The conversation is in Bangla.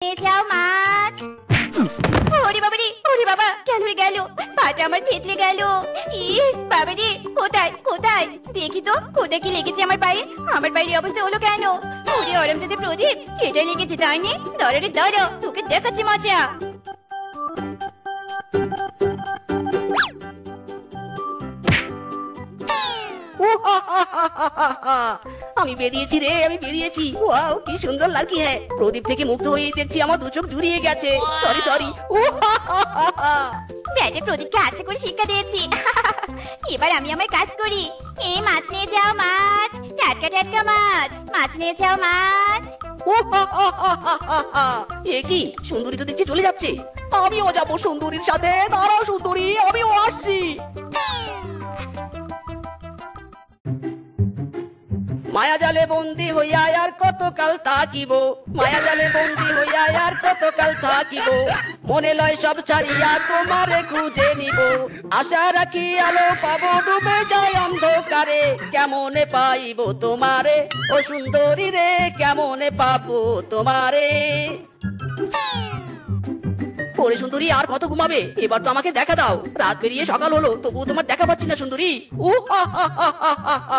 নিয়ে যাও মাছ। ওরে বাবা রে, ওরে বাবা, গেল রে গেল, পাটা আমার থেতলে গেল। ইস বাবা রে, কোথায় কোথায় দেখি তো, কোথায় কি লেগেছে আমার পায়ে? আমার পায়ের অবস্থা হলো কেন? ওরে অরমজাদে প্রদীপ, এটাই লেগেছে তাই নি? ধরো রে ধরো, তোকে দেখাচ্ছি মজা। আমি বেরিয়েছি রে, আমি বেরিয়েছি। ওয়াও, কি সুন্দর লাগছে। হ্যাঁ, প্রদীপ থেকে মুক্ত হয়ে দেখছি আমার দু চোখ জুড়িয়ে গেছে। Sorry sorry. ব্যাটে প্রদীপকে আচ্ছা করে শিক্ষা দিয়েছি। এবার আমি আমার কাজ করি। এই মাছ নিয়ে যাও মাছ, টাটকা টাটকা মাছ, মাছ নিয়ে যাও মাছ। এ কি, সুন্দরী তো দেখছি চলে যাচ্ছে। আমিও যাবো সুন্দরীর সাথে। দাঁড়াও সুন্দরী, আমিও আসছি। মায়া জালে বন্দি হইয়া আর কতকাল থাকিব, মায়া জালে বন্দি হইয়া আর কতকাল থাকিব। মনে লয় সব ছাড়িয়া তোমারে খুঁজে নিব। আশা রাখি আলো পাবো, ডুবে যায় অন্ধকারে। কেমনে পাইব তোমারে ও সুন্দরী রে, কেমনে পাবো তোমারে। ওরে সুন্দরী, আর কত ঘুমাবে? এবার তো আমাকে দেখা দাও। রাত পেরিয়ে সকাল হলো, তবুও তোমার দেখা পাচ্ছি না সুন্দরী।